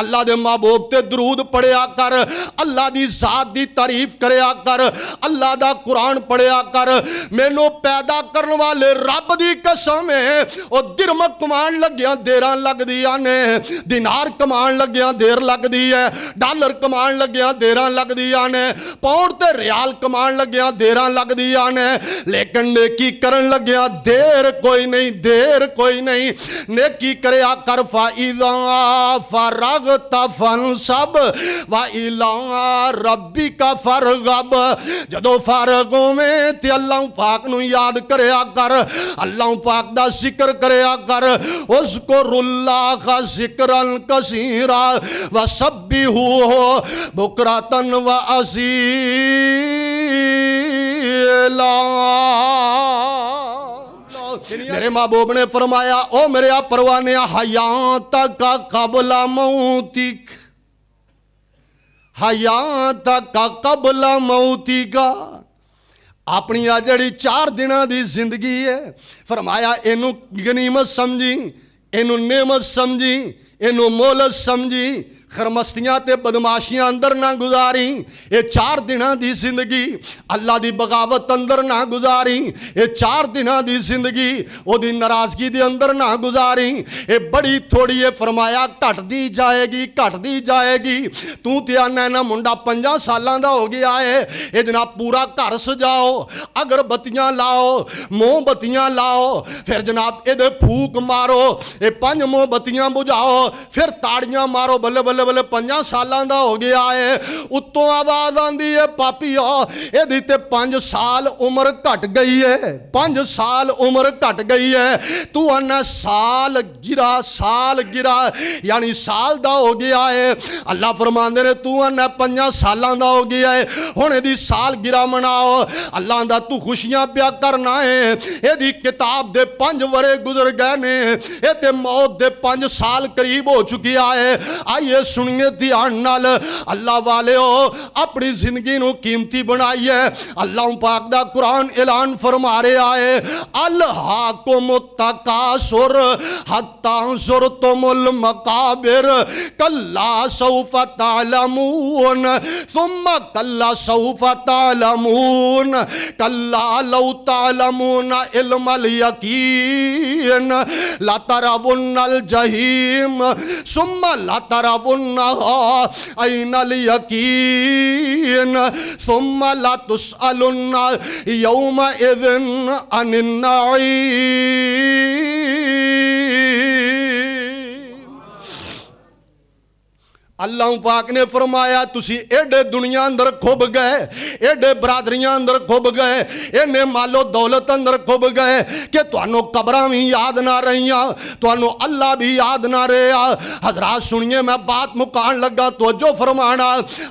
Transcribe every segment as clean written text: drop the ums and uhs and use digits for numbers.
اللہ دے محبوب تے درود پڑھیا کر, اللہ دی ذات دی تعریف کریا کر, اللہ دا قرآن پڑھیا کر. مینوں پیدا کرن والے رب دی قسم ہے او درم کمان لگیاں دیراں لگدیاں نے, دینار کمان لگیاں دیر لگدی ہے, ڈالر کمان لگیاں دیراں لگدیاں نے, پاؤنڈ تے ریال کمان لگیاں دیراں لگدیاں نے, لیکن نیکی کرن لگیاں دیر کوئی نہیں, دیر کوئی نہیں. نیکی کریا کر فَإِذَا فَرَغْتَ فَانْصَبْ وَإِلَىٰ رَبِّكَ فَارْغَب. جدو فارغ ہوویں تے اللہ پاک نو یاد کریا کر, اللہ پاک دا ذکر کریا کر. اذکر اللہ ذکرا کثیرا وسبحوہ بکرۃ وأصیلا. میرے محبوب نے فرمایا او میرے پروانے حیاتک قبل موتک, حیاتک قبل موتک. اپنی آ جڑی 4 دنوں دی زندگی ہے فرمایا اینو غنیمت سمجھی, اینو نعمت سمجھی, اینو مولت سمجھی. خرمستیاں تے بدماشیاں اندر نہ گزاری. یہ 4 دنوں دی زندگی اللہ دی بغاوت اندر نہ گزاری. یہ 4 دنوں دی زندگی او دی ناراضگی دے اندر نہ گزاری. یہ بڑی تھوڑی ہے فرمایا گھٹ دی جائے گی, گھٹ دی جائے گی. تو تے آنا نا منڈا 5 سالاں دا ہو گیا ہے, یہ جناب پورا گھر سجاؤ, اگر بتیاں لاؤ, موم بتیاں لاؤ, پھر جناب یہ پھوک مارو, یہ 5 موم بتیاں بجھاؤ, پھر تاڑیاں مارو, بلے بلے بلے 5 سالاں دا ہو گیا ہے. اتوں آواز آندی ہے پاپی اے دی تے 5 سال عمر گھٹ گئی ہے, 5 سال عمر گھٹ گئی ہے. تو انا سال گرا, سال گرا یعنی سال دا ہو گیا ہے. اللہ فرماندے نے تو انا 5 سالاں دا ہو گیا ہے, ہن دی سال گرا مناؤ. اللہ دا تو خوشیاں پیا کرنا ہے. اے دی کتاب دے 5 ورے گزر گئے نے, اے تے موت دے 5 سال قریب ہو چکی ہے. آئیے سنیے دھیان نال, اللہ والے ہو اپنی زندگی نو قیمتی بنائیے. اللہ پاک دا قرآن اعلان فرما رہا ہے الہاکم التکاثر حتی زرتم المقابر کلا سوف تعلمون ثم کلا سوف تعلمون کلا لو تعلمون علم الیقین لترون الجحیم ثم لترونها عین الیقین ثم لتسألن یومئذ عن النعیم. اللہ پاک نے فرمایا تسی ایڈے دنیا اندر کھب گئے, ایڈے برادریاں اندر کھب گئے, اینے مالو دولت اندر کھب گئے کہ توانو قبراں بھی یاد نہ رہیاں, توانو اللہ بھی یاد نہ رہا. حضرات سنیے میں بات مکان لگا, توجہ فرمانا.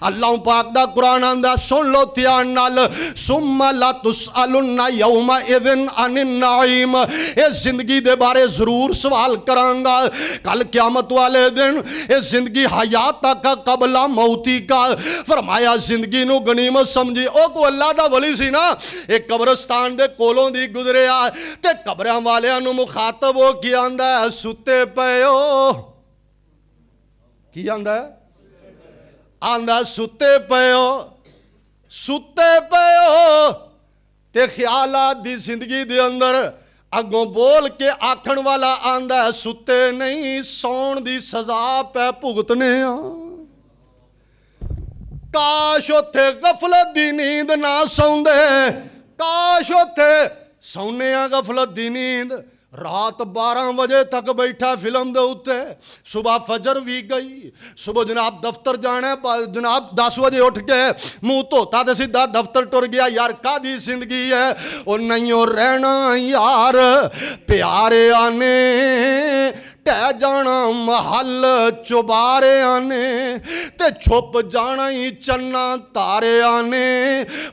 اللہ پاک دا قرآن آندا سن لو دھیان نال ثم لتسألن یومئذ عن النعیم. اس زندگی دے بارے ضرور سوال کراں گا کل قیامت والے دن. اس زندگی حیات کا قبل موتی کا فرمایا زندگی نو غنیمت سمجھی. او کو اللہ دا ولی سی نا, ایک قبرستان دے کولوں دی گزریا تے قبراں والیاں نو مخاطب ہو کی آندا ہے ستے پیو. کی آندا ہے؟ آندا ستے پیو, ستے پیو. تے خیالات دی زندگی دے اندر اگوں بول کے آکھن والا آندا ہے ستے نہیں, سون دی سزا پہ بھگتنے. کاش اوتھے غفلت دی نیند نہ سوندے, کاش اوتھے سونے غفلت دی نیند. رات 12 بجے تک بیٹھا فلم دے اتے, صبح فجر بھی گئی, صبح جناب دفتر جانا ہے, جناب 10 بجے اٹھ کے منہ دھوتا تے سیدھا دفتر ٹر گیا. یار کادی زندگی ہے او نہیں رہنا یار, پیارے آنے ٹہ جانا محل چبارے آنے تے چھپ جانا ہی چنا تارے آنے.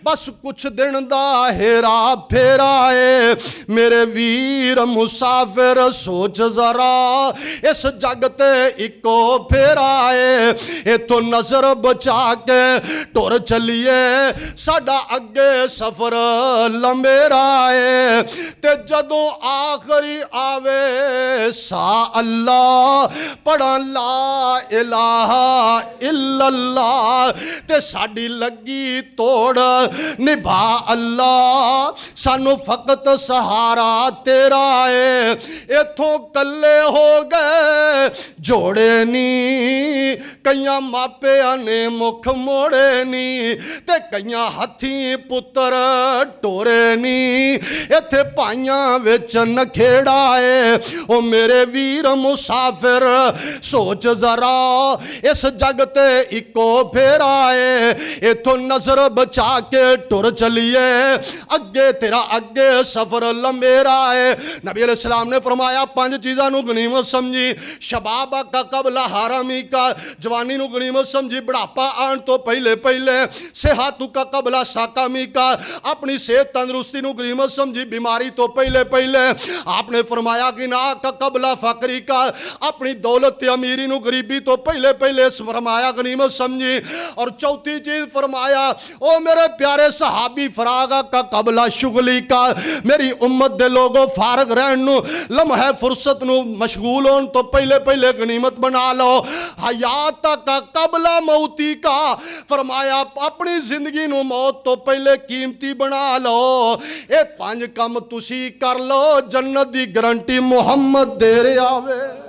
بس کچھ دن دا ہیرا پھیرا ہے میرے ویر مسافر, سوچ ذرا اس جگ تے اکو پھیرا ہے. اے تو نظر بچا کے ٹور چلیے ساڈا اگے سفر لمبیرا ہے. تے جدوں آخری آوے سا اللہ پڑھا لا الہ الا اللہ تے ساڈی لگی توڑ نبھا اللہ سانو فقط سہارا تیرا ہے ایتھوں کلے ہو گئے جوڑے نی کئیاں ماپیاں نے مکھ موڑے نی تے کئیاں ہتھیں پتر ٹورے نی ایتھے پائیاں وچ نکھیڑا ہے او میرے ویر مسافر سوچ ذرا اس جگ تے اکو پھیرا ہے ایتھوں نظر بچا کے ٹر چلیے اگے تیرا اگے سفر لمبیرا ہے نبی علیہ السلام نے فرمایا 5 چیزاں نو غنیمت سمجھی شباب کا قبل حرامی کا جوانی نو غنیمت سمجھی بڑھاپا آن تو پہلے صحت کا قبل ساکامی کا اپنی صحت تندرستی نو غنیمت سمجھی بیماری تو پہلے آپ نے فرمایا کہ نا کا قبل فقری کا اپنی دولت امیری نو غریبی تو پہلے فرمایا غنیمت سمجھی اور چوتھی چیز فرمایا او میرے پیارے صحابی فراغ کا قبل شغلی کا میری امت دے لوگوں فارغ رہن نو لمحہ فرصت نو مشغول ہون تو پہلے غنیمت بنا لو حیات کا قبل موتی کا فرمایا اپنی زندگی نو موت تو پہلے قیمتی بنا لو اے 5 کم تسی کر لو جنت دی گارنٹی محمد دے رہا وے